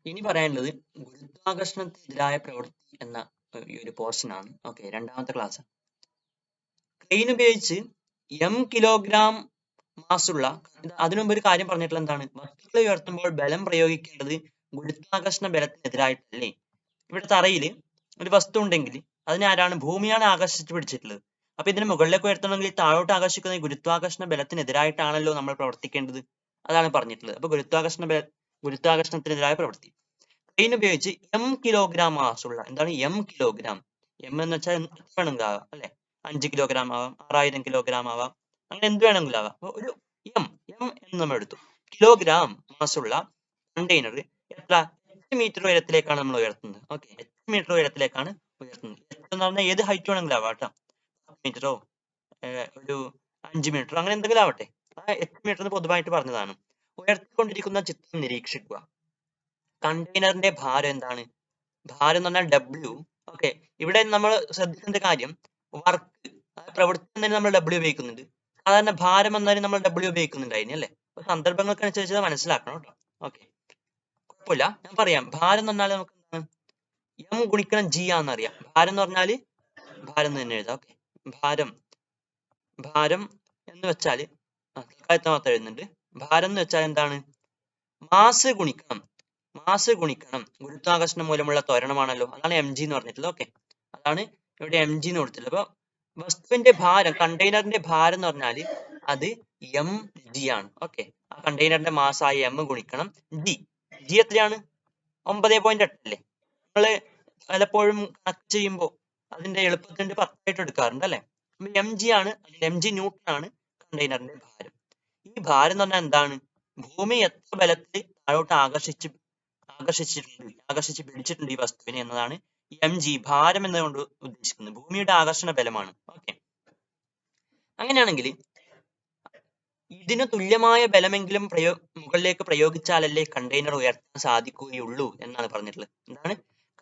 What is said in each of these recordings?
ഇനി പറയാനുള്ളത് ഗുരുത്വാകർഷണത്തിനെതിരായ പ്രവൃത്തി എന്ന ഈ ഒരു പോർഷൻ ആണ്. ഓക്കെ, രണ്ടാമത്തെ ക്ലാസ്. ക്രെയിൻ ഉപയോഗിച്ച് കിലോഗ്രാം മാസുള്ള, അതിനുമുമ്പ് ഒരു കാര്യം പറഞ്ഞിട്ടുള്ള എന്താണ്, വസ്തുക്കളെ ഉയർത്തുമ്പോൾ ബലം പ്രയോഗിക്കേണ്ടത് ഗുരുത്വാകർഷണ ബലത്തിനെതിരായിട്ടല്ലേ. ഇവിടെ തറയിൽ ഒരു വസ്തു ഉണ്ടെങ്കിൽ അതിനെ ആരാണ്, ഭൂമിയാണ് ആകർഷിച്ച് പിടിച്ചിട്ടുള്ളത്. അപ്പൊ ഇതിന് മുകളിലേക്ക് ഉയർത്തണമെങ്കിൽ താഴോട്ട് ആകർഷിക്കുന്ന ഗുരുത്വാകർഷണ ബലത്തിനെതിരായിട്ടാണല്ലോ നമ്മൾ പ്രവർത്തിക്കേണ്ടത്. അതാണ് പറഞ്ഞിട്ടുള്ളത്. അപ്പൊ ഗുരുത്വാകർഷണത്തിനെതിരായ പ്രവൃത്തി. ക്രെയിൻ ഉപയോഗിച്ച് കിലോഗ്രാം മാസുള്ള, എന്താണ് കിലോഗ്രാം, എന്ന് വെച്ചാൽ എത്ര വേണമെങ്കിലും ആവാം അല്ലെ, 5 കിലോഗ്രാം ആവാം, 6000 കിലോഗ്രാം ആവാം, അങ്ങനെ എന്ത് വേണമെങ്കിലും ആവാം. അപ്പൊ ഒരു എം എന്ന് നമ്മൾ എടുത്തു. കിലോഗ്രാം മാസുള്ള കണ്ടെയ്നർ എത്ര, 8 മീറ്റർ ഉയരത്തിലേക്കാണ് നമ്മൾ ഉയർത്തുന്നത്. ഓക്കെ, 8 മീറ്റർ ഉയരത്തിലേക്കാണ് ഉയർത്തുന്നത്. എന്ന് പറഞ്ഞാൽ ഏത് ഹൈറ്റ് വേണമെങ്കിലും ആവാം കേട്ടോ, 10 മീറ്ററോ ഒരു 5 മീറ്റർ, അങ്ങനെ എന്തെങ്കിലും ആവട്ടെ. ആ 8 മീറ്റർ പൊതുവായിട്ട് പറഞ്ഞതാണ്. ഉയർത്തിക്കൊണ്ടിരിക്കുന്ന ചിത്രം നിരീക്ഷിക്കുക. കണ്ടെയ്നറിന്റെ ഭാരം എന്താണ്, ഭാരം എന്ന് പറഞ്ഞാൽ ഡബ്ല്യു. ഓക്കെ, ഇവിടെ നമ്മൾ ശ്രദ്ധിക്കേണ്ട കാര്യം, വർക്ക്, പ്രവൃത്തി എന്നതിന് നമ്മൾ ഡബ്ല്യു ഉപയോഗിക്കുന്നുണ്ട്. സാധാരണ ഭാരം എന്നാലും നമ്മൾ ഡബ്ല്യു ഉപയോഗിക്കുന്നുണ്ടായിരുന്നു അല്ലേ. അപ്പൊ സന്ദർഭങ്ങൾക്ക് അനുസരിച്ച് മനസ്സിലാക്കണം കേട്ടോ. ഓക്കെ, കുഴപ്പമില്ല, ഞാൻ പറയാം. ഭാരം എന്ന് പറഞ്ഞാൽ നമുക്ക് എന്താണ്, എം ഗുണിക്കണം ജി ആണെന്നറിയാം. ഭാരം എന്ന് പറഞ്ഞാല് ഭാരം എന്ന് തന്നെ എഴുതാം. ഓക്കെ, ഭാരം എന്ന് വെച്ചാൽ തൽക്കാലത്ത് മാത്രം എഴുതുന്നുണ്ട്. ഭാരം എന്ന് വെച്ചാൽ എന്താണ്, മാസ് ഗുണിക്കണം ഗുരുത്വാകർഷണം മൂലമുള്ള ത്വരണമാണല്ലോ. അതാണ് എം ജി എന്ന് പറഞ്ഞിട്ടുള്ളത്. ഓക്കെ, അതാണ് ഇവിടെ എം ജി എന്ന് കൊടുത്തിട്ടുള്ളത്. അപ്പൊ വസ്തുവിന്റെ ഭാരം, കണ്ടെയ്നറിന്റെ ഭാരം എന്ന് പറഞ്ഞാല് അത് എം ജി ആണ്. ഓക്കെ, ആ കണ്ടെയ്നറിന്റെ മാസായ എം ഗുണിക്കണം ജി. ജി എത്രയാണ്, 9.8 അല്ലേ. നമ്മള് പലപ്പോഴും കണക്ട് ചെയ്യുമ്പോൾ അതിന്റെ എളുപ്പത്തിന്റെ 10 എടുക്കാറുണ്ട് അല്ലെ. എം ജി ആണ്, എം ജി ന്യൂട്ടൺ ആണ് കണ്ടെയ്നറിന്റെ ഭാരം. ഈ ഭാരം എന്ന് പറഞ്ഞാൽ എന്താണ്, ഭൂമി എത്ര ബലത്തിൽ താഴോട്ട് ആകർഷിച്ച് പിടിച്ചിട്ടുണ്ട് ഈ വസ്തുവിനെ എന്നതാണ് എം ജി, ഭാരം എന്നതുകൊണ്ട് ഉദ്ദേശിക്കുന്നത്. ഭൂമിയുടെ ആകർഷണ ബലമാണ്. ഓക്കെ, അങ്ങനെയാണെങ്കിൽ ഇതിന് തുല്യമായ ബലമെങ്കിലും മുകളിലേക്ക് പ്രയോഗിച്ചാലല്ലേ കണ്ടെയ്നർ ഉയർത്താൻ സാധിക്കുകയുള്ളൂ എന്നാണ് പറഞ്ഞിട്ടുള്ളത്. എന്താണ്,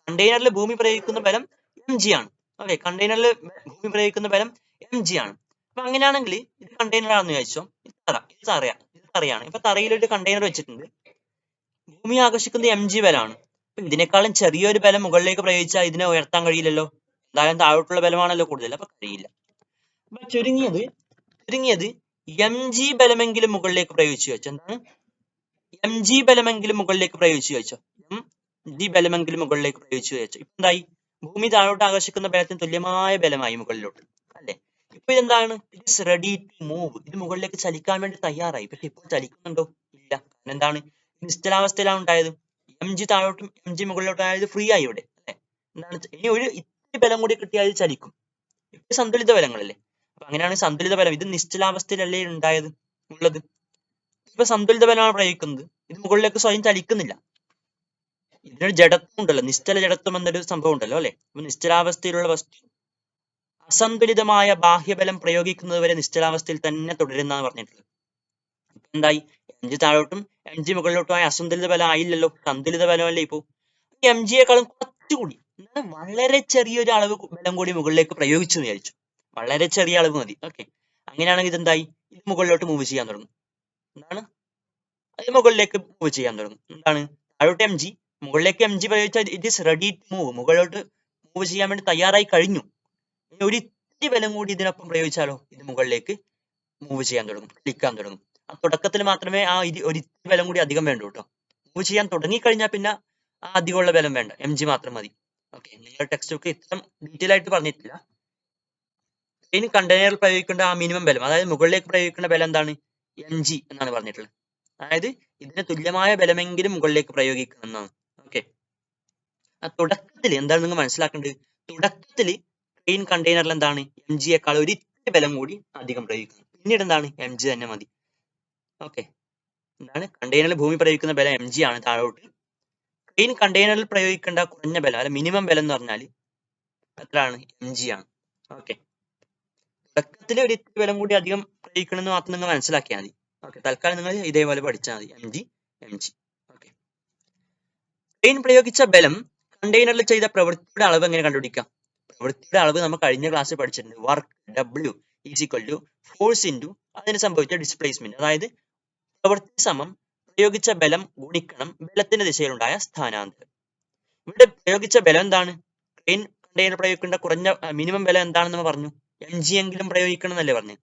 കണ്ടെയ്നറിൽ ഭൂമി പ്രയോഗിക്കുന്ന ബലം എം ജി ആണ്. ഓക്കെ, കണ്ടെയ്നറിൽ ഭൂമി പ്രയോഗിക്കുന്ന ബലം എം ജി ആണ്. അപ്പൊ അങ്ങനെയാണെങ്കിൽ ഇത് കണ്ടെയ്നർ ആണെന്ന് ചോദിച്ചോ, ഇത് തറയാണ്. ഇപ്പൊ തറയിൽ ഒരു കണ്ടെയ്നർ വെച്ചിട്ടുണ്ട്. ഭൂമി ആകർഷിക്കുന്ന എം ജി ബലമാണ്. അപ്പൊ ഇതിനേക്കാളും ചെറിയൊരു ബലം മുകളിലേക്ക് പ്രയോഗിച്ചാൽ ഇതിനെ ഉയർത്താൻ കഴിയില്ലല്ലോ. എന്തായാലും താഴോട്ടുള്ള ബലമാണല്ലോ കൂടുതൽ, അപ്പൊ കഴിയില്ല. അപ്പൊ ചുരുങ്ങിയത് എം ജി ബലമെങ്കിലും മുകളിലേക്ക് പ്രയോഗിച്ചു വെച്ചോ. എന്താണ്, എം ജി ബലമെങ്കിലും മുകളിലേക്ക് പ്രയോഗിച്ചു വെച്ചോ. എം ജി ബലമെങ്കിലും മുകളിലേക്ക് പ്രയോഗിച്ചു വെച്ചോ. ഇപ്പൊ എന്തായി, ഭൂമി താഴോട്ട് ആകർഷിക്കുന്ന ബലത്തിന് തുല്യമായ ബലമായി മുകളിലോട്ട് അല്ലെ. ഇപ്പൊ ഇതെന്താണ്, ഇറ്റ്സ് റെഡി ടു മൂവ്. ഇത് മുകളിലേക്ക് ചലിക്കാൻ വേണ്ടി തയ്യാറായി. പക്ഷെ ഇപ്പോൾ ചലിക്കുന്നുണ്ടോ, ഇല്ല. കാരണം എന്താണ്, നിശ്ചലാവസ്ഥയിലാണ് ഉണ്ടായത്. എം ജി താഴോട്ടും എം ജി മുകളിലോട്ടും ആയത് ഫ്രീ ആയി ഇവിടെ അല്ലെ. എന്താണ്, ഇനി ഒരു ഇത്തിരി ബലം കൂടി കിട്ടിയാൽ ചലിക്കും. ഇപ്പൊ സന്തുലിത ബലങ്ങളല്ലേ. അപ്പൊ അങ്ങനെയാണ് സന്തുലിത ബലം. ഇത് നിശ്ചലാവസ്ഥയിലല്ലേ ഉള്ളത്. ഇപ്പൊ സന്തുലിത ബലമാണ് പ്രയോഗിക്കുന്നത്. ഇത് മുകളിലേക്ക് സ്വയം ചലിക്കുന്നില്ല. ഇതിനൊരു ജഡത്വം ഉണ്ടല്ലോ, നിശ്ചല ജഡത്വം എന്നൊരു സംഭവം ഉണ്ടല്ലോ അല്ലെ. അപ്പൊ നിശ്ചലാവസ്ഥയിലുള്ള വസ്തു അസന്തുലിതമായ ബാഹ്യബലം പ്രയോഗിക്കുന്നത് വരെ നിശ്ചലാവസ്ഥയിൽ തന്നെ തുടരുന്നാണ് പറഞ്ഞിട്ടുള്ളത്. എന്തായി, എം ജി താഴോട്ടും എം ജി മുകളിലോട്ടും ആയ അസന്തുലിത ബലം ആയില്ലല്ലോ, സന്തുലിത ബലമല്ലേ ഇപ്പോ. എം ജിയെക്കാളും കുറച്ചുകൂടി, വളരെ ചെറിയൊരു അളവ് ബലം കൂടി മുകളിലേക്ക് പ്രയോഗിച്ചു എന്ന് വിചാരിച്ചു. വളരെ ചെറിയ അളവ് മതി. ഓക്കെ, അങ്ങനെയാണെങ്കിൽ ഇതെന്തായി, ഇത് മുകളിലോട്ട് മൂവ് ചെയ്യാൻ തുടങ്ങും. എന്താണ്, അത് മുകളിലേക്ക് മൂവ് ചെയ്യാൻ തുടങ്ങും. എന്താണ്, താഴോട്ട് എം ജി, മുകളിലേക്ക് എം ജി പ്രയോഗിച്ചാൽ it is ready to move, മുകളിലോട്ട് മൂവ് ചെയ്യാൻ വേണ്ടി തയ്യാറായി കഴിഞ്ഞു. ഇനി ഒരു ഇത്തിരി ബലം കൂടി ഇതിനൊപ്പം പ്രയോഗിച്ചാലോ, ഇത് മുകളിലേക്ക് മൂവ് ചെയ്യാൻ തുടങ്ങും, ചലിക്കാൻ തുടങ്ങും. ആ തുടക്കത്തിൽ മാത്രമേ ആ ഒരു ഇത്തിരി ബലം കൂടി അധികം വേണ്ടൂ കേട്ടോ. മൂവ് ചെയ്യാൻ തുടങ്ങിക്കഴിഞ്ഞാൽ പിന്നെ ആ അധികമുള്ള ബലം വേണ്ട, എം ജി മാത്രം മതി. ഓക്കെ, നിങ്ങളുടെ ടെക്സ്റ്റ് ബുക്ക് ഇത്രയും ഡീറ്റെയിൽ ആയിട്ട് പറഞ്ഞിട്ടില്ല. ഇനി കണ്ടെയ്നറിൽ പ്രയോഗിക്കേണ്ട ആ മിനിമം ബലം, അതായത് മുകളിലേക്ക് പ്രയോഗിക്കേണ്ട ബലം എന്താണ്, എം ജി എന്നാണ് പറഞ്ഞിട്ടുള്ളത്. അതായത് ഇതിന് തുല്യമായ ബലമെങ്കിലും മുകളിലേക്ക് പ്രയോഗിക്കണം എന്നാണ്. ഓക്കെ, ആ തുടക്കത്തിൽ എന്താണ് നിങ്ങൾ മനസ്സിലാക്കേണ്ടത്, തുടക്കത്തിൽ ട്രെയിൻ കണ്ടെയ്നറിൽ എന്താണ്, എം ജിയേക്കാൾ ഒരു ഇത്തിരി ബലം കൂടി അധികം പ്രയോഗിക്കണം. പിന്നീട് എന്താണ്, എം ജി തന്നെ മതി. ഓക്കെ, എന്താണ്, കണ്ടെയ്നറിൽ ഭൂമി പ്രയോഗിക്കുന്ന ബലം എം ജി ആണ് താഴോട്ട്. ട്രെയിൻ കണ്ടെയ്നറിൽ പ്രയോഗിക്കേണ്ട കുറഞ്ഞ ബലം, അല്ല മിനിമം ബലം എന്ന് പറഞ്ഞാൽ എത്രയാണ്, എം ജി ആണ്. ഓക്കെ, തുടക്കത്തിൽ ഒരു ഇത്തിരി ബലം കൂടി അധികം പ്രയോഗിക്കണം എന്ന് മാത്രം നിങ്ങൾ മനസ്സിലാക്കിയാൽ മതി. ഓക്കെ, തൽക്കാലം നിങ്ങൾ ഇതേപോലെ പഠിച്ചാൽ മതി, എം ജി. ഓക്കെ, ട്രെയിൻ പ്രയോഗിച്ച ബലം കണ്ടെയ്നറിൽ ചെയ്ത പ്രവൃത്തിയുടെ അളവ് എങ്ങനെ കണ്ടുപിടിക്കാം. പ്രവൃത്തിയുടെ അളവ് നമ്മൾ കഴിഞ്ഞ ക്ലാസ്സിൽ പഠിച്ചിട്ടുണ്ട്. Work W is equal to force into അതിന് സംഭവിച്ച ഡിസ്പ്ലേസ്മെന്റ്. അതായത് പ്രവൃത്തി സമം പ്രയോഗിച്ച ബലം ഗുണിക്കണം ബലത്തിന്റെ ദിശയിലുണ്ടായ സ്ഥാനാന്തരം. ഇവിടെ പ്രയോഗിച്ച ബലം എന്താണ്? ട്രെയിൻ കണ്ടെയ്നർ പ്രയോഗിക്കേണ്ട കുറഞ്ഞ മിനിമം ബലം എന്താണെന്ന് നമ്മൾ പറഞ്ഞു, mg എങ്കിലും പ്രയോഗിക്കണം എന്നല്ലേ പറഞ്ഞു.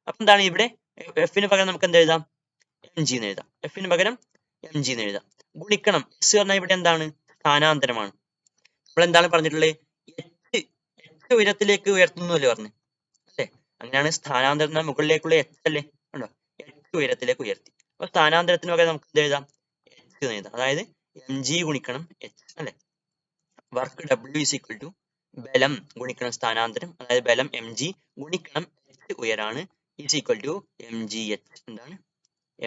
അപ്പൊ എന്താണ് ഇവിടെ എഫിന് പകരം നമുക്ക് എന്ത് എഴുതാം? mg എന്ന് എഴുതാം. എഫിന് പകരം mg എന്ന് എഴുതാം. ഗുണിക്കണം എസ് പറഞ്ഞാൽ ഇവിടെ എന്താണ്? സ്ഥാനാന്തരമാണ്. നമ്മൾ എന്താണ് പറഞ്ഞിട്ടുള്ളത്? 8 ഉയരത്തിലേക്ക് ഉയർത്തുന്നു അല്ലേ പറഞ്ഞു അല്ലേ? അങ്ങനെയാണ് സ്ഥാനാന്തരം മുകളിലേക്കുള്ള എച്ച് അല്ലേ? ഉണ്ടോ? 8 ഉയരത്തിലേക്ക് ഉയർത്തി. അപ്പൊ സ്ഥാനാന്തരത്തിന് പകരം നമുക്ക് എന്ത് എഴുതാം? എച്ച് എന്ന് എഴുതാം. അതായത് mg ഗുണിക്കണം എച്ച് അല്ലെ. Work W is equal to ബലം ഗുണിക്കണം സ്ഥാനാന്തരം, അതായത് ബലം mg ഗുണിക്കണം H ഉയരാണ് is equal to mgh. എന്താണ്?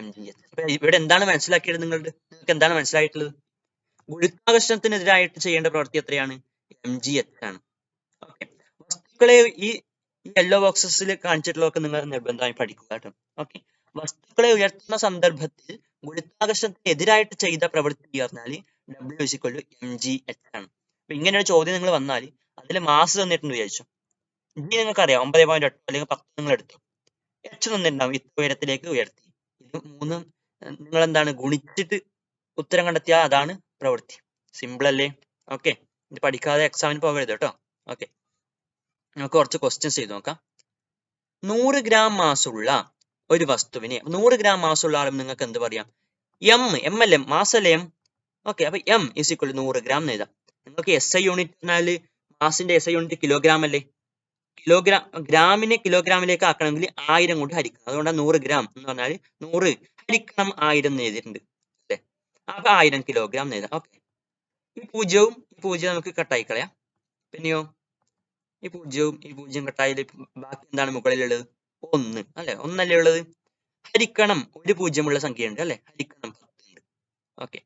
mgh. അപ്പൊ ഇവിടെ എന്താണ് മനസ്സിലാക്കിയത്? നിങ്ങൾക്ക് എന്താണ് മനസ്സിലായിട്ടുള്ളത്? ഗുരുത്വാകർഷണത്തിനെതിരായിട്ട് ചെയ്യേണ്ട പ്രവൃത്തി എത്രയാണ്? mgh ആണ്. ഓക്കെ. വസ്തുക്കളെ ഈ യെല്ലോ ബോക്സസിൽ കാണിച്ചിട്ടുള്ളതൊക്കെ നിങ്ങൾ നിർബന്ധമായി പഠിക്കുക കേട്ടോ. ഓക്കെ. വസ്തുക്കളെ ഉയർത്തുന്ന സന്ദർഭത്തിൽ ഗുരുത്വാകർഷണത്തിന് എതിരായിട്ട് ചെയ്ത പ്രവൃത്തി പറഞ്ഞാൽ W is equal to mgh ആണ്. അപ്പൊ ഇങ്ങനെ ഒരു ചോദ്യം നിങ്ങൾ വന്നാൽ അതിൽ മാസ് തന്നിട്ടുണ്ട് വിചാരിച്ചു. G നിങ്ങൾക്ക് അറിയാം 9.8 അല്ലെങ്കിൽ 10 നിങ്ങൾ എടുത്തു. H തന്നിട്ടുണ്ടാവും ഇത്ര ഉയരത്തിലേക്ക് ഉയർത്തി. ഇത് മൂന്നും നിങ്ങൾ എന്താണ് ഗുണിച്ചിട്ട് ഉത്തരം കണ്ടെത്തിയാൽ അതാണ് പ്രവൃത്തി. സിമ്പിൾ അല്ലേ? ഓക്കെ. ഇത് പഠിക്കാതെ എക്സാമിന് പോകരുത് കേട്ടോ. ഓക്കെ. നമുക്ക് കുറച്ച് ക്വസ്റ്റ്യൻസ് ചെയ്ത് നോക്കാം. 100 ഗ്രാം മാസുള്ള ഒരു വസ്തുവിനെ, 100 ഗ്രാം മാസുള്ള ആളും നിങ്ങൾക്ക് എന്ത് പറയാം? എം അല്ലേ? മാസ് അല്ലേ എം? ഓക്കെ. അപ്പൊ എം ഇസ് ഈക്വൽ 100 ഗ്രാം എന്ന് എഴുതാം. നിങ്ങൾക്ക് SI യൂണിറ്റ് പറഞ്ഞാൽ മാസിന്റെ SI യൂണിറ്റ് കിലോഗ്രാം അല്ലേ? ഗ്രാമിനെ കിലോഗ്രാമിലേക്ക് ആക്കണമെങ്കിൽ 1000 കൊണ്ട് ഹരിക്കണം. അതുകൊണ്ടാണ് 100 ഗ്രാം എന്ന് പറഞ്ഞാൽ 100 ഹരിക്കണം 1000 എന്ന് എഴുതിയിട്ടുണ്ട് അല്ലേ? അപ്പൊ 1000 കിലോഗ്രാം എന്ന് എഴുതാം. ഓക്കെ. ഈ പൂജ്യവും നമുക്ക് കട്ടായി കളയാം. പിന്നെയോ ഈ പൂജ്യം കട്ടായാൽ ബാക്കി എന്താണ് മുകളിലുള്ളത്? 1 അല്ലെ? 1 അല്ലേ ഉള്ളത്? ഹരിക്കണം ഒരു പൂജ്യമുള്ള സംഖ്യ ഉണ്ട് അല്ലെ? ഹരിക്കണം 10 ഉണ്ട്. ഓക്കെ.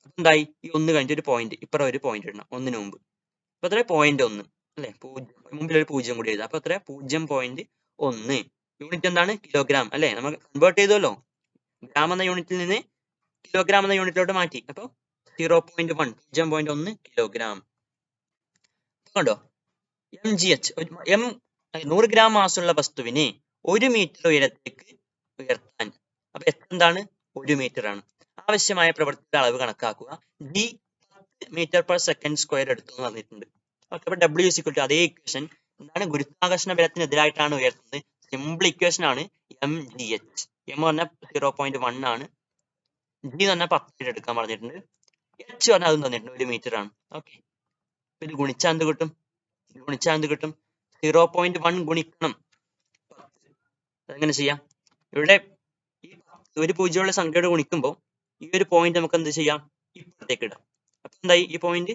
അപ്പൊ എന്തായി? ഈ 1 കഴിഞ്ഞിട്ട് ഒരു പോയിന്റ്, ഇപ്പുറം ഒരു പോയിന്റ് ഇടണം 1 മുമ്പ്. അപ്പൊ എത്ര? 0.1 അല്ലെ? മുമ്പിൽ ഒരു പൂജ്യം കൂടി എഴുതാം. അപ്പൊ എത്ര? 0.1. യൂണിറ്റ് എന്താണ്? കിലോഗ്രാം അല്ലെ? നമ്മൾ കൺവേർട്ട് ചെയ്തല്ലോ. ഗ്രാം എന്ന യൂണിറ്റിൽ നിന്ന് കിലോഗ്രാം എന്ന യൂണിറ്റിലോട്ട് മാറ്റി. അപ്പൊ 0.1 0.1 കിലോഗ്രാം. കണ്ടോ? mgh 100 ഗ്രാം മാസുള്ള വസ്തുവിനെ 1 മീറ്റർ ഉയരത്തേക്ക് ഉയർത്താൻ. അപ്പൊ എന്താണ്? 1 മീറ്റർ ആണ്. ആവശ്യമായ പ്രവൃത്തിയുടെ അളവ് കണക്കാക്കുക. G 10 metre per second square എടുത്തു എന്ന് പറഞ്ഞിട്ടുണ്ട്. ഓക്കെ. അപ്പൊ W is equal to അതേ ഇക്വേഷൻ എന്താണ്? ഗുരുത്വാകർഷണ ബലത്തിനെതിരായിട്ടാണ് ഉയർത്തുന്നത്. സിമ്പിൾ ഇക്വേഷൻ ആണ് mgh. m പറഞ്ഞാൽ 0.1 ആണ്. G എന്ന് പറഞ്ഞാൽ 10 മീറ്റർ എടുക്കാൻ പറഞ്ഞിട്ടുണ്ട്. H പറഞ്ഞാൽ അതും തന്നിട്ടുണ്ട് 1 മീറ്റർ ആണ്. ഓക്കെ. ഇത് ഗുണിച്ചാൽ എന്ത് കിട്ടും? 0.1 ഗുണിക്കണം 10. അതെങ്ങനെ ചെയ്യാം? ഇവിടെ ഈ ഒരു പൂജ്യമുള്ള സംഖ്യയോട് ഗുണിക്കുമ്പോൾ ഈ ഒരു പോയിന്റ് നമുക്ക് എന്ത് ചെയ്യാം? ഇപ്പുറത്തേക്ക് ഇടാം. അപ്പൊ എന്തായി? ഈ പോയിന്റ്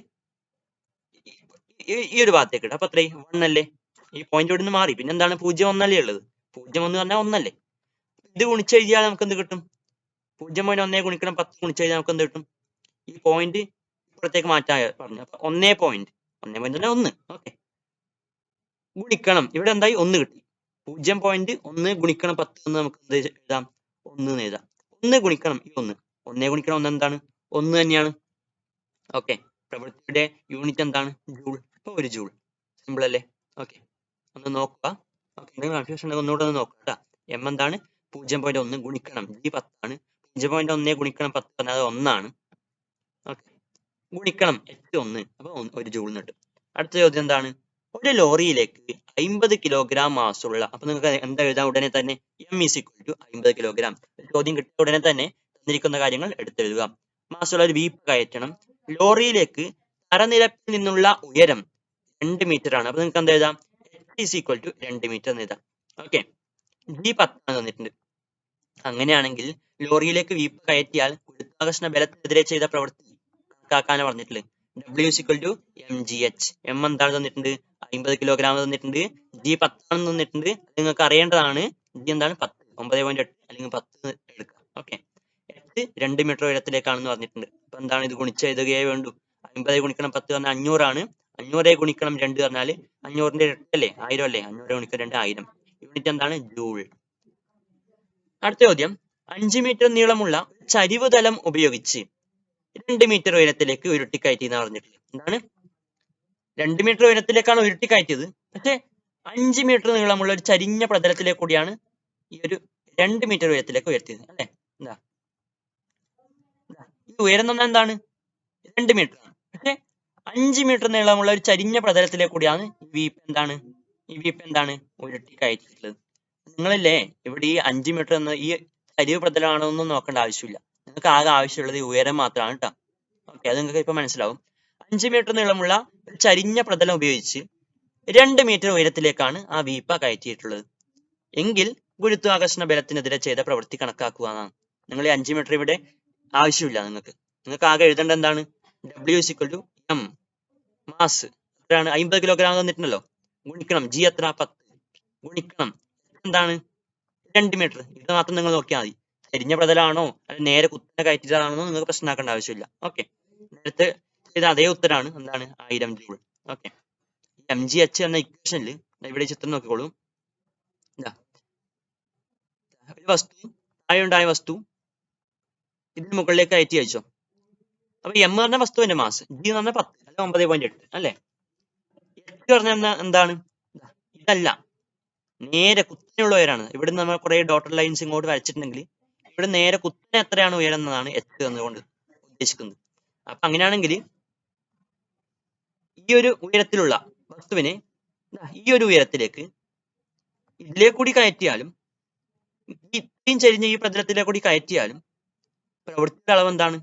ഈ ഒരു ഭാഗത്തേക്ക് ഇടാം. അപ്പൊ എത്രയായി? 1 അല്ലേ? ഈ പോയിന്റ് ഇവിടെ നിന്ന് മാറി. പിന്നെ എന്താണ്? 0.1 അല്ലേ ഉള്ളത്? 0.1 പറഞ്ഞാൽ 1 അല്ലേ? ഇത് ഗുണിച്ചെഴുതിയാൽ നമുക്ക് എന്ത് കിട്ടും? 0.1 ഗുണിക്കണം 10 ഗുണിച്ചെഴുതിയാൽ നമുക്ക് എന്ത് കിട്ടും? ഈ പോയിന്റ് ഇപ്പുറത്തേക്ക് മാറ്റാൻ പറഞ്ഞു. അപ്പൊ 1.1 1. ഓക്കെ. ഗുണിക്കണം ഇവിടെ എന്തായി? 1 കിട്ടി. 0.1 ഗുണിക്കണം 10 എന്ന് നമുക്ക് എന്ത് എഴുതാം? 1 എന്ന് എഴുതാം. 1 ഗുണിക്കണം ഈ 1 ഗുണിക്കണം 1 എന്താണ്? 1 തന്നെയാണ്. ഓക്കെ. പ്രവൃത്തിയുടെ യൂണിറ്റ് എന്താണ്? ജൂൾ. അപ്പൊ 1 ജൂൾ. സിമ്പിൾ അല്ലേ? ഓക്കെ. ഒന്ന് നോക്കുക. ഓക്കെ. നിങ്ങൾ കൺഫ്യൂഷൻ ഉണ്ടെങ്കിൽ ഒന്നുകൂടെ ഒന്ന് നോക്കുക കേട്ടോ. എം എന്താണ്? 0.1 ഗുണിക്കണം G 10 ആണ്. 0.1 ഗുണിക്കണം 10 പറഞ്ഞാൽ 1 ആണ്. ഓക്കെ. ഗുണിക്കണം H 1. അപ്പൊ 1 ജൂൾ കിട്ടും. അടുത്ത ചോദ്യം എന്താണ്? ഒരു ലോറിയിലേക്ക് 50 കിലോഗ്രാം മാസുള്ള, അപ്പൊ നിങ്ങൾക്ക് എന്താ എഴുതാം? ഉടനെ തന്നെ M is equal to 50 kilogram. ചോദ്യം കിട്ടിയ ഉടനെ തന്നെ തന്നിരിക്കുന്ന കാര്യങ്ങൾ എടുത്തെഴുതുക. മാസുള്ള ഒരു വീപ്പ് കയറ്റണം. ലോറിയിലേക്ക് തറനിരപ്പിൽ നിന്നുള്ള ഉയരം 2 മീറ്റർ ആണ്. അപ്പൊ നിങ്ങൾക്ക് എന്താ എഴുതാം? H is equal to 2 metre എന്ന് എഴുതാം. ഓക്കെ. G 10 ആണ് തന്നിട്ടുണ്ട്. അങ്ങനെയാണെങ്കിൽ ലോറിയിലേക്ക് വീപ്പ് കയറ്റിയാൽ ഗുരുത്വാകർഷണ ബലത്തിനെതിരെ ചെയ്ത പ്രവൃത്തി കണക്കാക്കാനാണ് പറഞ്ഞിട്ടുള്ളത്. W is equal to mgh. M എന്താണ് തന്നിട്ടുണ്ട്? 50 കിലോഗ്രാം തന്നിട്ടുണ്ട്. G 10 ആണെന്ന് തന്നിട്ടുണ്ട്. നിങ്ങൾക്ക് അറിയേണ്ടതാണ്. G എന്താണ്? 10 9.8 അല്ലെങ്കിൽ 10 എടുക്കാം. ഓക്കെ. H 2 മീറ്റർ ഉയരത്തിലേക്കാണെന്ന് പറഞ്ഞിട്ടുണ്ട്. അപ്പൊ എന്താണ്? ഇത് ഗുണിച്ചെഴുതുകയേ വേണ്ടൂ. 50 ഗുണിക്കണം 10 പറഞ്ഞാൽ 500 ആണ്. 500 ഗുണിക്കണം 2 പറഞ്ഞാൽ 500ന്റെ ഇരട്ടല്ലേ? 1000 അല്ലേ? 500 ഗുണിക്കണം 2 1000. യൂണിറ്റ് എന്താണ്? ജൂൾ. അടുത്ത ചോദ്യം. 5 മീറ്റർ നീളമുള്ള ചരിവ് തലം ഉപയോഗിച്ച് 2 മീറ്റർ ഉയരത്തിലേക്ക് ഉരുട്ടിക്കയറ്റി എന്ന് പറഞ്ഞിട്ടുള്ളത്. എന്താണ്? 2 മീറ്റർ ഉയരത്തിലേക്കാണ് ഉരുട്ടിക്കയറ്റിയത്. പക്ഷെ 5 മീറ്റർ നീളമുള്ള ഒരു ചരിഞ്ഞ പ്രതലത്തിലേക്ക് കൂടിയാണ് ഈ ഒരു 2 മീറ്റർ ഉയരത്തിലേക്ക് ഉയർത്തിയത് അല്ലെ? എന്താ ഈ ഉയരം എന്ന് പറഞ്ഞാൽ എന്താണ്? 2 മീറ്റർ ആണ്. പക്ഷെ 5 മീറ്റർ നീളമുള്ള ഒരു ചരിഞ്ഞ പ്രതലത്തിലെ കൂടിയാണ് ഈ വീപ്പ് എന്താണ് ഉരുട്ടി കയറ്റിയിട്ടുള്ളത്. നിങ്ങളല്ലേ ഇവിടെ ഈ 5 മീറ്റർ എന്ന ഈ ചരിവ് പ്രതലമാണോ ഒന്നും നോക്കേണ്ട ആവശ്യമില്ല. നിങ്ങൾക്ക് ആകെ ആവശ്യമുള്ളത് ഈ ഉയരം മാത്രമാണ് കേട്ടോ. ഓക്കെ, അത് നിങ്ങൾക്ക് ഇപ്പൊ മനസ്സിലാവും. 5 മീറ്റർ നീളമുള്ള ഒരു ചരിഞ്ഞ പ്രതലം ഉപയോഗിച്ച് 2 മീറ്റർ ഉയരത്തിലേക്കാണ് ആ വീപ്പ കയറ്റിയിട്ടുള്ളത് എങ്കിൽ ഗുരുത്വാകർഷണ ബലത്തിനെതിരെ ചെയ്ത പ്രവൃത്തി കണക്കാക്കുക എന്നാണ്. നിങ്ങൾ ഈ 5 മീറ്റർ ഇവിടെ ആവശ്യമില്ല. നിങ്ങൾക്ക് ആകെ എഴുതേണ്ട എന്താണ്? W = M, മാസ് എത്രയാണ്? 50 കിലോഗ്രാം തന്നിട്ടുണ്ടല്ലോ, ഗുണിക്കണം G എത്ര? 10, ഗുണിക്കണം എന്താണ്? 2 മീറ്റർ. ഇത് മാത്രം നിങ്ങൾ നോക്കിയാൽ മതി. ചരിഞ്ഞ പ്രതലാണോ അല്ലെങ്കിൽ നേരെ കുത്തനെ കയറ്റിയതാണോ നിങ്ങൾക്ക് പ്രശ്നമാക്കേണ്ട ആവശ്യമില്ല. ഓക്കെ, നേരത്തെ ചെയ്ത അതേ ഉത്തരാണ്. എന്താണ്? 1000 ജൂൾ. ഓക്കെ, MgH എന്ന ഇക്വേഷനിൽ ഇവിടെ ചിത്രം നോക്കിക്കോളൂ. ഒരു വസ്തു, താഴെ ഉണ്ടായ വസ്തു ഇതിന് മുകളിലേക്ക് കയറ്റി അയച്ചോ. അപ്പൊ M പറഞ്ഞ വസ്തുവിന്റെ മാസ്, G എന്ന് പറഞ്ഞാൽ 10 അല്ല 9.8 അല്ലെ. H പറഞ്ഞ എന്താണ്? ഇതല്ല, നേരെ കുത്തനെയുള്ള ഉയരാണ്. ഇവിടെ നമ്മൾ കുറെ ഡോട്ടഡ് ലൈൻസ് ഇങ്ങോട്ട് വരച്ചിട്ടുണ്ടെങ്കിൽ ഇവിടെ നേരെ കുത്തനെ എത്രയാണ് ഉയരം എന്നതാണ് H എന്നുകൊണ്ട് ഉദ്ദേശിക്കുന്നത്. അപ്പൊ അങ്ങനെയാണെങ്കിൽ ഈ ഒരു ഉയരത്തിലുള്ള വസ്തുവിനെ ഈ ഒരു ഉയരത്തിലേക്ക് ഇതിലേ കൂടി കയറ്റിയാലും ഇത്രയും ചെരിഞ്ഞ ഈ പ്രതലത്തിലെ കൂടി കയറ്റിയാലും പ്രവൃത്തിയുടെ അളവ് എന്താണ്?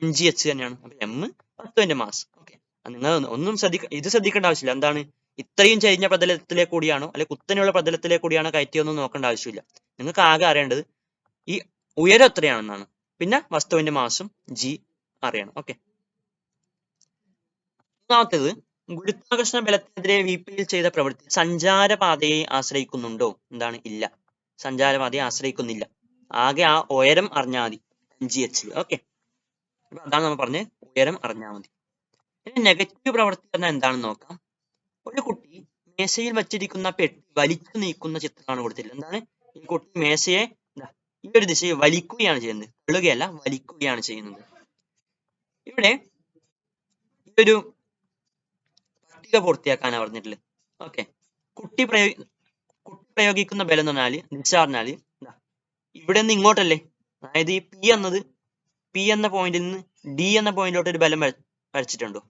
MgH തന്നെയാണ്. അപ്പൊ M വസ്തുവിന്റെ മാസ്. ഓക്കെ, നിങ്ങൾ ഒന്നും ശ്രദ്ധിക്കേണ്ട ആവശ്യമില്ല. എന്താണ്? ഇത്രയും ചെരിഞ്ഞ പ്രതലത്തിലെ കൂടിയാണോ അല്ലെ കുത്തനെയുള്ള പ്രതലത്തിലെ കൂടിയാണോ കയറ്റിയൊന്നും നോക്കേണ്ട ആവശ്യമില്ല. നിങ്ങൾക്ക് ആകെ അറിയേണ്ടത് ഈ ഉയരം എത്രയാണെന്നാണ്. പിന്നെ വസ്തുവിന്റെ മാസും G അറിയണം. ഓക്കെ, മൂന്നാമത്തേത്, ഗുരുത്വാകർഷണ ബലത്തിനെതിരെ വീപ്പയിൽ ചെയ്ത പ്രവൃത്തി സഞ്ചാരപാതയെ ആശ്രയിക്കുന്നുണ്ടോ? എന്താണ്? ഇല്ല, സഞ്ചാരപാതയെ ആശ്രയിക്കുന്നില്ല. ആകെ ആ ഉയരം അറിഞ്ഞാൽ മതി MgH. ഓക്കെ, അതാണ് നമ്മൾ പറഞ്ഞ ഉയരം അറിഞ്ഞാൽ മതി. ഇനി നെഗറ്റീവ് പ്രവൃത്തി പറഞ്ഞാൽ എന്താണെന്ന് നോക്കാം. ഒരു കുട്ടി മേശയിൽ വച്ചിരിക്കുന്ന പെട്ടി വലിച്ചു നീക്കുന്ന ചിത്രമാണ് കൊടുത്തിട്ടുള്ളത്. എന്താണ്? ഈ കുട്ടി മേശയെ ഈ ഒരു ദിശയിൽ വലിക്കുകയാണ് ചെയ്യുന്നത്, തള്ളുകയല്ല, വലിക്കുകയാണ് ചെയ്യുന്നത്. ഇവിടെ ഈ ഒരു പട്ടിക പൂർത്തിയാക്കാനാണ് പറഞ്ഞിട്ടുള്ളത്. ഓക്കെ, കുട്ടി പ്രയോഗിക്കുന്ന ബലം എന്ന് പറഞ്ഞാല്, ദിശ പറഞ്ഞാല് ഇവിടെ നിന്ന് ഇങ്ങോട്ടല്ലേ. അതായത് ഈ P എന്ന പോയിന്റിൽ നിന്ന് D എന്ന പോയിന്റിലോട്ട് ഒരു ബലം വരച്ചിട്ടുണ്ടോ?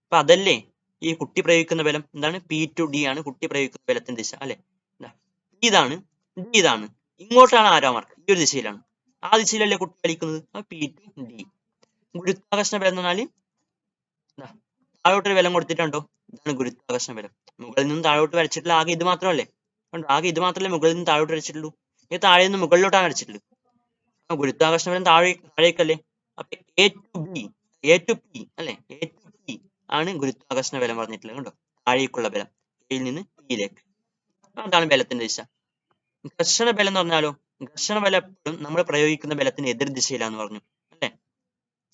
അപ്പൊ അതല്ലേ ഈ കുട്ടി പ്രയോഗിക്കുന്ന ബലം. എന്താണ്? P to D ആണ് കുട്ടി പ്രയോഗിക്കുന്ന ബലത്തിന്റെ ദിശ അല്ലെ. ഇതാണ് D, ഇതാണ്. ഇങ്ങോട്ടാണ് ആരോ മാർക്ക്, ഈ ഒരു ദിശയിലാണ്. ആ ദിശയിലല്ലേ കുട്ടി വലിക്കുന്നത്. P to D. ഗുരുത്വാകർഷണ ബലം എന്ന് പറഞ്ഞാല് താഴോട്ടൊരു ബലം കൊടുത്തിട്ടുണ്ടോ? ഇതാണ് ഗുരുത്വാകർഷണ ബലം. മുകളിൽ നിന്ന് താഴോട്ട് വരച്ചിട്ടുള്ള ആകെ ഇത് മാത്രമല്ലേ. ആകെ ഇത് മാത്രമല്ലേ മുകളിൽ നിന്ന് താഴോട്ട് വരച്ചിട്ടുള്ളൂ. ഈ താഴെ നിന്ന് മുകളിലോട്ടാണ് വരച്ചിട്ടുള്ളത്. ഗുരുത്വാകർഷണ ബലം താഴേക്കല്ലേ. അപ്പൊ A to P അല്ലെ, A to P ആണ് ഗുരുത്വാകർഷണ ബലം പറഞ്ഞിട്ടുള്ളത്. കണ്ടോ, താഴേക്കുള്ള ബലം എയിൽ നിന്ന് പിയിലേക്ക്. അതാണ് ബലത്തിന്റെ ദിശ. ഘർഷണ ബലം എന്ന് പറഞ്ഞാലോ, ഘർഷണ ബലം എപ്പോഴും നമ്മൾ പ്രയോഗിക്കുന്ന ബലത്തിന് എതിർ ദിശയിലാന്ന് പറഞ്ഞു അല്ലെ.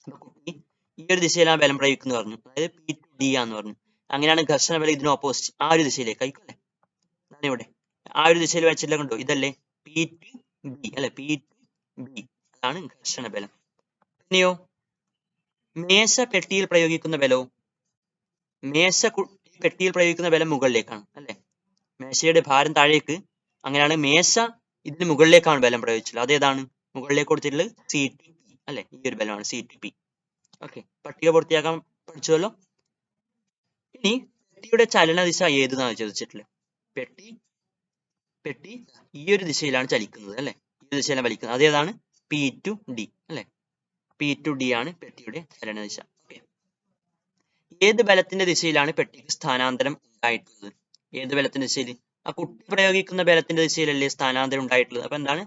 അപ്പൊ കുട്ടി ഈ ഒരു ദിശയിലാണ് ബലം പ്രയോഗിക്കുന്നത് പറഞ്ഞു, അതായത് P to D ആന്ന് പറഞ്ഞു. അങ്ങനെയാണ് ഘർഷണ ബലം ഇതിന് ഓപ്പോസിറ്റ് ആ ഒരു ദിശയിലേക്ക് ആയിക്കോട്ടെ. അതാണ് ഇവിടെ ആ ഒരു ദിശയിൽ വെച്ചില്ല. കണ്ടോ, ഇതല്ലേ P to B അല്ലെ, P to B. അതാണ് ഘർഷണ ബലം. പിന്നെയോ മേശ പെട്ടിയിൽ പ്രയോഗിക്കുന്ന ബലവും, പെട്ടിയിൽ പ്രയോഗിക്കുന്ന ബലം മുകളിലേക്കാണ് അല്ലെ. മേശയുടെ ഭാരം താഴേക്ക്, അങ്ങനെയാണ് മേശ ഇതിന് മുകളിലേക്കാണ് ബലം പ്രയോഗിച്ചിട്ടുള്ളത്. അതേതാണ്? മുകളിലേക്ക് കൊടുത്തിട്ടുള്ളത് C to P അല്ലെ, ഈ ഒരു ബലമാണ് C to P. ഓക്കെ, പട്ടിക പൂർത്തിയാക്കാൻ പഠിച്ചുവല്ലോ. ഇനി പെട്ടിയുടെ ചലന ദിശ ഏതെന്നാണ് ചോദിച്ചിട്ടുള്ളത്. പെട്ടി ഈ ഒരു ദിശയിലാണ് ചലിക്കുന്നത് അല്ലെ, ഈ ഒരു ദിശയിലാണ് വലിക്കുന്നത്. അതേതാണ്? P to D അല്ലെ. P to D ആണ് പെട്ടിയുടെ ചലന ദിശ. ഓക്കെ, ഏത് ബലത്തിന്റെ ദിശയിലാണ് പെട്ടിക്ക് സ്ഥാനാന്തരം ഉണ്ടായിട്ടുള്ളത്? ഏത് ബലത്തിന്റെ ദിശയിൽ? ആ കുട്ടി പ്രയോഗിക്കുന്ന ബലത്തിന്റെ ദിശയിലല്ലേ സ്ഥാനാന്തരം ഉണ്ടായിട്ടുള്ളത്. അപ്പൊ എന്താണ്?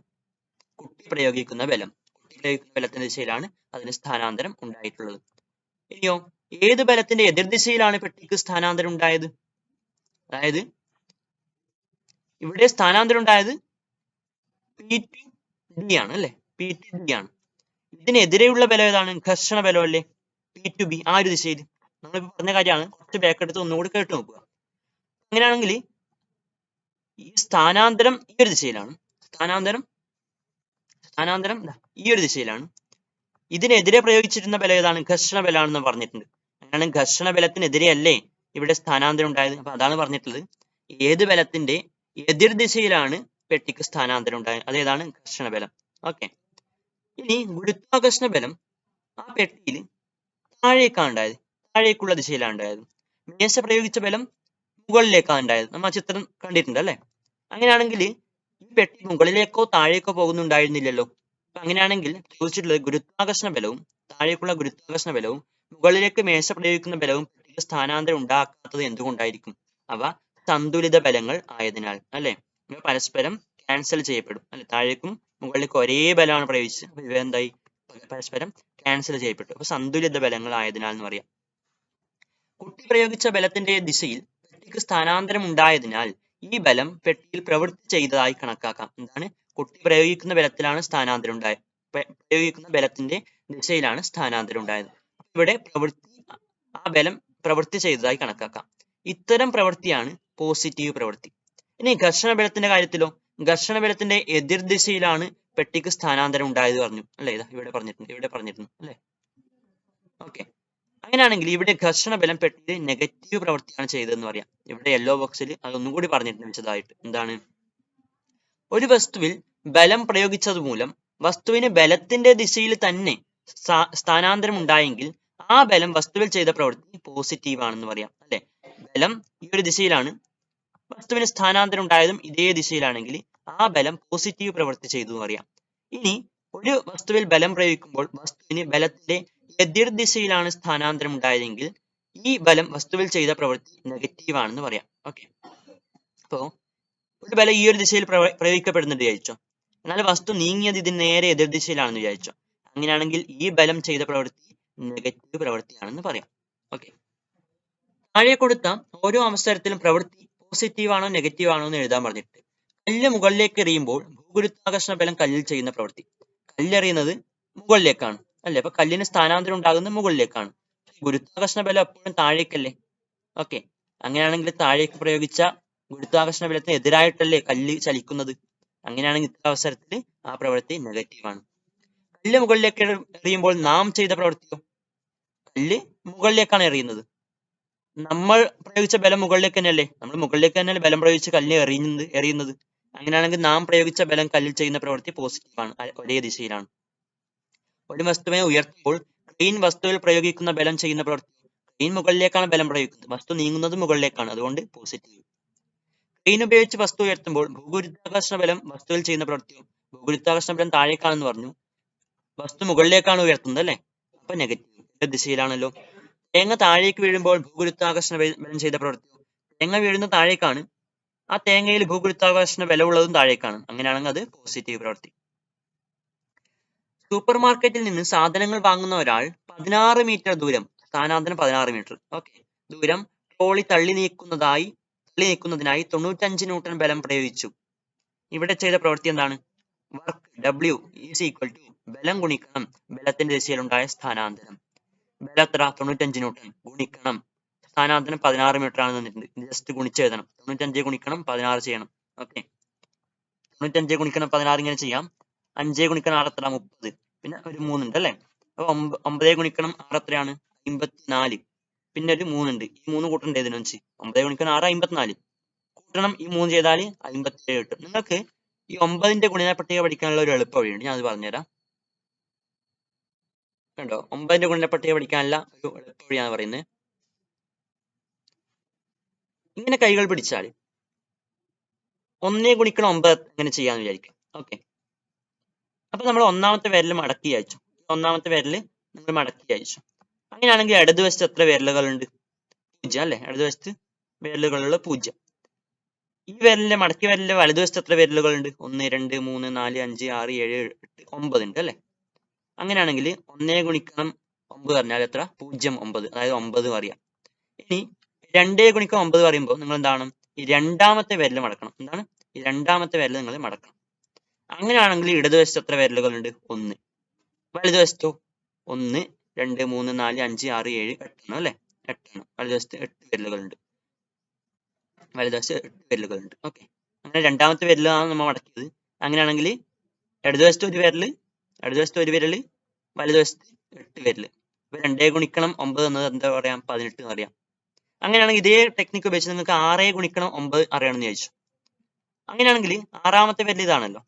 കുട്ടി പ്രയോഗിക്കുന്ന ബലത്തിന്റെ ദിശയിലാണ് അതിന് സ്ഥാനാന്തരം ഉണ്ടായിട്ടുള്ളത്. ഇനിയോ ഏത് ബലത്തിന്റെ എതിർദിശയിലാണ് പെട്ടിക്ക് സ്ഥാനാന്തരം ഉണ്ടായത്? അതായത് ഇവിടെ സ്ഥാനാന്തരം ഉണ്ടായത് P to D ആണ് അല്ലെ, P to D ആണ്. ഇതിനെതിരെയുള്ള ബലം ഏതാണ്? ഘർഷണ ബലം അല്ലേ, P to B. ആ ഒരു ദിശയിൽ നമ്മളിപ്പോ പറഞ്ഞ കാര്യമാണ്. കുറച്ച് ബാക്ക് എടുത്ത് ഒന്നുകൂടി കേട്ട് നോക്കുക. അങ്ങനെയാണെങ്കിൽ ഈ സ്ഥാനാന്തരം ഈ ഒരു ദിശയിലാണ്, സ്ഥാനാന്തരം ഈ ഒരു ദിശയിലാണ്. ഇതിനെതിരെ പ്രയോഗിച്ചിരുന്ന ബലം ഏതാണ്? ഘർഷണ ബലമാണെന്ന് പറഞ്ഞിട്ടുണ്ട്. അങ്ങനെയാണ് ഘർഷണ ബലത്തിനെതിരെ അല്ലേ ഇവിടെ സ്ഥാനാന്തരം ഉണ്ടായത്. അപ്പൊ അതാണ് പറഞ്ഞിട്ടുള്ളത് ഏത് ബലത്തിന്റെ എതിർ ദിശയിലാണ് പെട്ടിക്ക് സ്ഥാനാന്തരം ഉണ്ടായത്, അതേതാണ്? ഘർഷണ ബലം. ഓക്കെ, ഇനി ഗുരുത്വാകർഷണ ബലം ആ പെട്ടിയിൽ താഴേക്കാണ് ഉണ്ടായത്, താഴേക്കുള്ള ദിശയിലാണ് ഉണ്ടായത്. മേശ പ്രയോഗിച്ച ബലം മുകളിലേക്കാണ് ഉണ്ടായത്. നമ്മൾ ആ ചിത്രം കണ്ടിട്ടുണ്ട് അല്ലെ? അങ്ങനെയാണെങ്കിൽ ഈ പെട്ടി മുകളിലേക്കോ താഴേക്കോ പോകുന്നുണ്ടായിരുന്നില്ലല്ലോ. അങ്ങനെയാണെങ്കിൽ ചോദിച്ചിട്ടുള്ളത് ഗുരുത്വാകർഷണ ബലവും താഴേക്കുള്ള ഗുരുത്വാകർഷണ ബലവും മുകളിലേക്ക് മേശ പ്രയോഗിക്കുന്ന ബലവും പെട്ടിക്ക് സ്ഥാനാന്തരം ഉണ്ടാക്കാത്തത് എന്തുകൊണ്ടായിരിക്കും? അവ സന്തുലിത ബലങ്ങൾ ആയതിനാൽ അല്ലെ? ഇവ പരസ്പരം ക്യാൻസൽ ചെയ്യപ്പെടും അല്ലെ? താഴേക്കും മുകളിലേക്കും ഒരേ ബലമാണ് പ്രയോഗിച്ചത്. അപ്പൊ ഇവ എന്തായി? പരസ്പരം ക്യാൻസൽ ചെയ്യപ്പെട്ടു. അപ്പൊ സന്തുലിത ബലങ്ങൾ ആയതിനാൽ എന്ന് പറയാം. കുട്ടി പ്രയോഗിച്ച ബലത്തിന്റെ ദിശയിൽ പെട്ടിക്ക് സ്ഥാനാന്തരം ഉണ്ടായതിനാൽ ഈ ബലം പെട്ടിയിൽ പ്രവൃത്തി ചെയ്തതായി കണക്കാക്കാം. എന്താണ്? കുട്ടി പ്രയോഗിക്കുന്ന ബലത്തിലാണ് സ്ഥാനാന്തരം ഉണ്ടായത്. പ്രയോഗിക്കുന്ന ബലത്തിന്റെ ദിശയിലാണ് സ്ഥാനാന്തരം ഉണ്ടായത്. ഇവിടെ ആ ബലം പ്രവൃത്തി ചെയ്തതായി കണക്കാക്കാം. ഇത്തരം പ്രവൃത്തിയാണ് പോസിറ്റീവ് പ്രവൃത്തി. ഇനി ഘർഷണ ബലത്തിന്റെ കാര്യത്തിലോ? ഘർഷണ ബലത്തിന്റെ എതിർ ദിശയിലാണ് പെട്ടിക്ക് സ്ഥാനാന്തരം ഉണ്ടായത് പറഞ്ഞു അല്ലെ? ഇവിടെ പറഞ്ഞിട്ടുണ്ട് അല്ലെ? ഓക്കെ. അങ്ങനെയാണെങ്കിൽ ഇവിടെ ഘർഷണ ബലം പെട്ടിയിൽ നെഗറ്റീവ് പ്രവൃത്തിയാണ് ചെയ്തതെന്ന് പറയാം. ഇവിടെ യെല്ലോ ബോക്സിൽ അതൊന്നും കൂടി പറഞ്ഞിട്ടുണ്ട് വിശദമായിട്ട്. എന്താണ്? ഒരു വസ്തുവിൽ ബലം പ്രയോഗിച്ചത് മൂലം വസ്തുവിന് ബലത്തിന്റെ ദിശയിൽ തന്നെ സ്ഥാനാന്തരം ഉണ്ടായെങ്കിൽ ആ ബലം വസ്തുവിൽ ചെയ്ത പ്രവൃത്തി പോസിറ്റീവ് ആണെന്ന് പറയാം അല്ലെ? ബലം ഈ ഒരു ദിശയിലാണ്, വസ്തുവിന് സ്ഥാനാന്തരം ഉണ്ടായതും ഇതേ ദിശയിലാണെങ്കിൽ ആ ബലം പോസിറ്റീവ് പ്രവൃത്തി ചെയ്തു എന്ന് പറയാം. ഇനി ഒരു വസ്തുവിൽ ബലം പ്രയോഗിക്കുമ്പോൾ വസ്തുവിന് ബലത്തിന്റെ എതിർ ദിശയിലാണ് സ്ഥാനാന്തരം ഉണ്ടായതെങ്കിൽ ഈ ബലം വസ്തുവിൽ ചെയ്ത പ്രവൃത്തി നെഗറ്റീവ് ആണെന്ന് പറയാം. ഓക്കെ. അപ്പോ ഒരു ബലം ഈ ഒരു ദിശയിൽ പ്രയോഗിക്കപ്പെടുന്നുണ്ട് വിചാരിച്ചോ, എന്നാൽ വസ്തു നീങ്ങിയത് ഇതിന് നേരെ എതിർ ദിശയിലാണെന്ന് വിചാരിച്ചോ. അങ്ങനെയാണെങ്കിൽ ഈ ബലം ചെയ്ത പ്രവൃത്തി നെഗറ്റീവ് പ്രവൃത്തിയാണെന്ന് പറയാം. ഓക്കെ. താഴെ കൊടുത്ത ഓരോ അവസരത്തിലും പ്രവൃത്തി പോസിറ്റീവ് ആണോ നെഗറ്റീവ് ആണോ എന്ന് എഴുതാൻ പറഞ്ഞിട്ട്, കല്ല് മുകളിലേക്ക് എറിയുമ്പോൾ ഭൂഗുരുത്വാകർഷണ ബലം കല്ലിൽ ചെയ്യുന്ന പ്രവൃത്തി. കല്ലെറിയുന്നത് മുകളിലേക്കാണ് അല്ലെ? അപ്പൊ കല്ലിന് സ്ഥാനാന്തരം ഉണ്ടാകുന്നത് മുകളിലേക്കാണ്. ഗുരുത്വാകർഷണ ബലം എപ്പോഴും താഴേക്കല്ലേ? ഓക്കെ. അങ്ങനെയാണെങ്കിൽ താഴേക്ക് പ്രയോഗിച്ച ഗുരുത്വാകർഷണ ബലത്തിന് എതിരായിട്ടല്ലേ കല്ല് ചലിക്കുന്നത്? അങ്ങനെയാണെങ്കിൽ ഇത്ര അവസരത്തിൽ ആ പ്രവൃത്തി നെഗറ്റീവ് ആണ്. കല്ല് മുകളിലേക്ക് എറിയുമ്പോൾ നാം ചെയ്ത പ്രവൃത്തിയോ? കല്ല് മുകളിലേക്കാണ് എറിയുന്നത്. നമ്മൾ പ്രയോഗിച്ച ബലം മുകളിലേക്ക് തന്നെയല്ലേ? നമ്മൾ മുകളിലേക്ക് തന്നെയല്ലേ ബലം പ്രയോഗിച്ച് കല്ലിനെ എറിയുന്നത്. അങ്ങനെയാണെങ്കിൽ നാം പ്രയോഗിച്ച ബലം കല്ലിൽ ചെയ്യുന്ന പ്രവൃത്തി പോസിറ്റീവ് ആണ്, ഒരേ ദിശയിലാണ്. ഒരു വസ്തുവിനെ ഉയർത്തുമ്പോൾ ക്രെയിൻ വസ്തുവിൽ പ്രയോഗിക്കുന്ന ബലം ചെയ്യുന്ന പ്രവൃത്തി. ക്രെയിൻ മുകളിലേക്കാണ് ബലം പ്രയോഗിക്കുന്നത്, വസ്തു നീങ്ങുന്നത് മുകളിലേക്കാണ്, അതുകൊണ്ട് പോസിറ്റീവ്. ക്രെയിൻ ഉപയോഗിച്ച് വസ്തു ഉയർത്തുമ്പോൾ ഭൂഗുരുത്വാകർഷണ ബലം വസ്തുവിൽ ചെയ്യുന്ന പ്രവൃത്തിയോ? ഭൂഗുരുത്വാകർഷണ ബലം താഴേക്കാണെന്ന് പറഞ്ഞു, വസ്തു മുകളിലേക്കാണ് ഉയർത്തുന്നത് അല്ലെ? അപ്പൊ നെഗറ്റീവ് ദിശയിലാണല്ലോ. തേങ്ങ താഴേക്ക് വീഴുമ്പോൾ ഭൂഗുരുത്വാകർഷണ ബലം ചെയ്ത പ്രവൃത്തിയോ? തേങ്ങ വീഴുന്ന താഴേക്കാണ്, ആ തേങ്ങയിൽ ഭൂഗുരുത്വാകർഷണ ബലമുള്ളതും താഴേക്കാണ്. അങ്ങനെയാണെങ്കിൽ അത് പോസിറ്റീവ് പ്രവൃത്തി. സൂപ്പർ മാർക്കറ്റിൽ നിന്ന് സാധനങ്ങൾ വാങ്ങുന്ന ഒരാൾ 16 മീറ്റർ ദൂരം, സ്ഥാനാന്തരം 16 മീറ്റർ ഓക്കെ, ദൂരം ട്രോളി തള്ളി നീക്കുന്നതിനായി 95 ന്യൂട്ടൺ ബലം പ്രയോഗിച്ചു. ഇവിടെ ചെയ്ത പ്രവൃത്തി എന്താണ്? Work W is equal to ബലം ഗുണിക്കണം ബലത്തിന്റെ ദിശയിലുണ്ടായ സ്ഥാനാന്തരം. ബലം എത്ര? 95 ന്യൂട്ടൺ ഗുണിക്കണം സ്ഥാനാന്തരം 16 മീറ്റർ ആണ് തന്നിട്ടുണ്ട്. ജസ്റ്റ് ഗുണിച്ചെഴുതണം. 95 ഗുണിക്കണം 16 ചെയ്യണം. ഓക്കെ. 95 ഗുണിക്കണം 16 ഇങ്ങനെ ചെയ്യാം. 5 ഗുണിക്കണം 6 എത്ര? 30. പിന്നെ ഒരു 3 ഉണ്ട് അല്ലെ? അപ്പൊ 9 ഗുണിക്കണം 6 എത്രയാണ്? 54. പിന്നെ ഒരു 3 ഉണ്ട്. ഈ 3 കൂട്ടണ്ടേ ഇതിനെ വെച്ച്? 9 ഗുണിക്കണം 6 54. കൂട്ടണം, ഈ 3 ചെയ്താൽ 57 കിട്ടും. നിങ്ങൾക്ക് ഈ 9ന്റെ ഗുണന പട്ടിക പഠിക്കാനുള്ള ഒരു എളുപ്പ വഴിയുണ്ട്, ഞാൻ അത് പറഞ്ഞുതരാം. കണ്ടോ? 9ന്റെ ഗുണന പട്ടിക പഠിക്കാനുള്ള ഒരു എളുപ്പ വഴിയാണ് പറയുന്നത്. ഇങ്ങനെ കൈകൾ പിടിച്ചാൽ 1 ഗുണിക്കണം 9 എങ്ങനെ ചെയ്യാന്ന് വിചാരിക്കാം. ഓക്കെ. അപ്പൊ നമ്മൾ ഒന്നാമത്തെ വിരൽ മടക്കി അയച്ചു. ഒന്നാമത്തെ വിരൽ നമ്മൾ മടക്കി അയച്ചു. അങ്ങനെയാണെങ്കിൽ ഇടതുവശത്ത് എത്ര വിരലുകളുണ്ട്? 0 അല്ലെ? ഇടതുവശത്ത് വിരലുകളുള്ള 0. ഈ വിരലിന്റെ മടക്കി വിരലിന്റെ വലതുവശത്ത് എത്ര വിരലുകളുണ്ട്? 1 2 3 4 5 6 7 8 9 ഉണ്ട് അല്ലെ? അങ്ങനെയാണെങ്കിൽ 1 ഗുണിക്കണം 9 പറഞ്ഞാൽ എത്ര? 0 9, അതായത് 9 അറിയാം. ഇനി 2 ഗുണിക്കണം 9 പറയുമ്പോൾ നിങ്ങൾ എന്താണ്? ഈ രണ്ടാമത്തെ വിരൽ മടക്കണം. എന്താണ്? ഈ രണ്ടാമത്തെ വിരൽ നിങ്ങൾ മടക്കണം. അങ്ങനെയാണെങ്കിൽ ഇടതുവശത്ത് എത്ര വിരലുകളുണ്ട്? 1. വലതുവശത്തോ? 1 2 3 4 5 6 7 8 അല്ലെ? 8. വലതുവശത്ത് 8 വിരലുകളുണ്ട്. വലതുവശത്ത് 8 വിരലുകളുണ്ട്. ഓക്കെ. അങ്ങനെ രണ്ടാമത്തെ വിരലാണ് നമ്മൾ മടക്കിയത്. അങ്ങനെയാണെങ്കിൽ ഇടതുവശത്ത് ഒരു വിരല്, വലതുവശത്ത് 8 വിരല്. അപ്പൊ 2 ഗുണിക്കണം 9 എന്നത് എന്താ പറയാം? 18 അറിയാം. അങ്ങനെയാണെങ്കിൽ ഇതേ ടെക്നിക്ക് ഉപയോഗിച്ച് നിങ്ങൾക്ക് 6 ഗുണിക്കണം 9 അറിയണമെന്ന് ചോദിച്ചു. അങ്ങനെയാണെങ്കിൽ ആറാമത്തെ വിരൽ ഇതാണല്ലോ.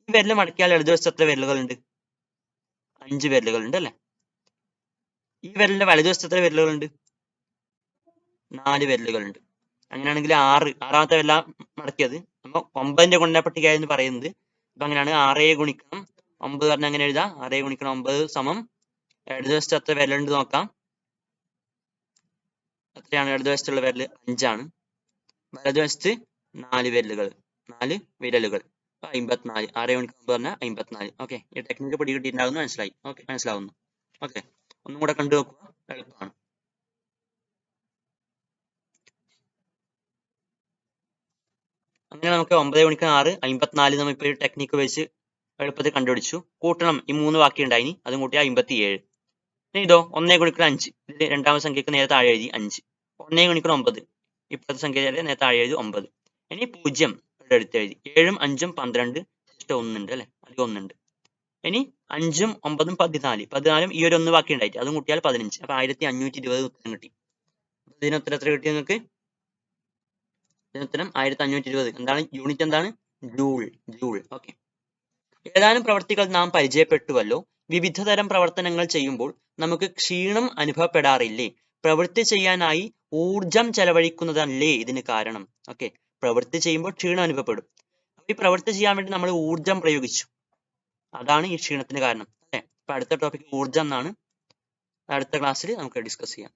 ഈ വിരൽ മടക്കിയാൽ ഇടതുവശത്ത് എത്ര വിരലുകളുണ്ട്? 5 വിരലുകളുണ്ട് അല്ലെ? ഈ വിരലിന്റെ വലതുവശത്ത് എത്ര വിരലുകളുണ്ട്? 4 വിരലുകളുണ്ട്. അങ്ങനെയാണെങ്കിൽ ആറാമത്തെ വിരല മടക്കിയത്. അപ്പൊ 9ന്റെ ഗുണനപ്പട്ടിക എന്ന് പറയുന്നത്. അപ്പൊ അങ്ങനെയാണ് 6 ഗുണിക്കണം 9 പറഞ്ഞാൽ അങ്ങനെ എഴുതാം. 6 ഗുണിക്കണം 9 സമം ഇടതുവശത്ത് എത്ര വിരലുണ്ട് നോക്കാം. എത്രയാണ് ഇടതുവശത്തുള്ള വിരൽ? 5 ആണ്. വലതുവശത്ത് 4 വിരലുകൾ 4 വിരലുകൾ 54. 6 ഗുണിക്കണം 9 പറഞ്ഞാൽ 54. ഓക്കെ, ഈ ടെക്നിക്ക് പിടികിട്ടിയിട്ടുണ്ടാകുന്നു, മനസ്സിലായി. ഓക്കെ, മനസ്സിലാവുന്നു. ഓക്കെ, ഒന്നും കൂടെ കണ്ടു നോക്കുക, എളുപ്പമാണ്. അങ്ങനെ നമുക്ക് 9 ഗുണിക്കണം 6 54 നമ്മൾ ഇപ്പോൾ ഒരു ടെക്നിക്ക് വെച്ച് എളുപ്പത്തിൽ കണ്ടുപിടിച്ചു. കൂട്ടണം, ഈ 3 ബാക്കി ഉണ്ടായിനി, അതും കൂട്ടി 57. ഇനി ഇതോ 1 ഗുണിക്കണം 5, ഇതിൽ രണ്ടാമത്തെ സംഖ്യക്ക് നേരെ താഴെ എഴുതി 5. 1 ഗുണിക്കണം 9, ഇപ്പോഴത്തെ സംഖ്യ നേരെ താഴെ എഴുതി 9. ഇനി 0 ഇവിടെ എടുത്ത് എഴുതി. 7ഉം 5ഉം 12, ജസ്റ്റ് 1 ഉണ്ട് അല്ലെ, അധികം 1 ഉണ്ട്. ഇനി 5ഉം 9ഉം 14, 14ഉം ഈ ഒരു 1 ബാക്കി ഉണ്ടായിട്ട് അതും കൂട്ടിയാൽ 15. അപ്പൊ 1520 ഉത്തരം കിട്ടി. ഇതിനുത്തരം എത്ര കിട്ടി നിങ്ങൾക്ക്? ഇതിനുത്തരം 1520. എന്താണ് യൂണിറ്റ്? എന്താണ്? ജൂൾ. ജൂൾ. ഓക്കെ. ഏതാനും പ്രവർത്തികൾ നാം പരിചയപ്പെട്ടുവല്ലോ. വിവിധതരം പ്രവർത്തനങ്ങൾ ചെയ്യുമ്പോൾ നമുക്ക് ക്ഷീണം അനുഭവപ്പെടാറില്ലേ? പ്രവൃത്തി ചെയ്യാനായി ഊർജം ചെലവഴിക്കുന്നതല്ലേ ഇതിന് കാരണം? ഓക്കെ, പ്രവൃത്തി ചെയ്യുമ്പോൾ ക്ഷീണം അനുഭവപ്പെടും. ഈ പ്രവൃത്തി ചെയ്യാൻ വേണ്ടി നമ്മൾ ഊർജം പ്രയോഗിച്ചു, അതാണ് ഈ ക്ഷീണത്തിന് കാരണം അല്ലെ. അപ്പൊ അടുത്ത ടോപ്പിക് ഊർജം എന്നാണ്. അടുത്ത ക്ലാസ്സിൽ നമുക്ക് ഡിസ്കസ് ചെയ്യാം.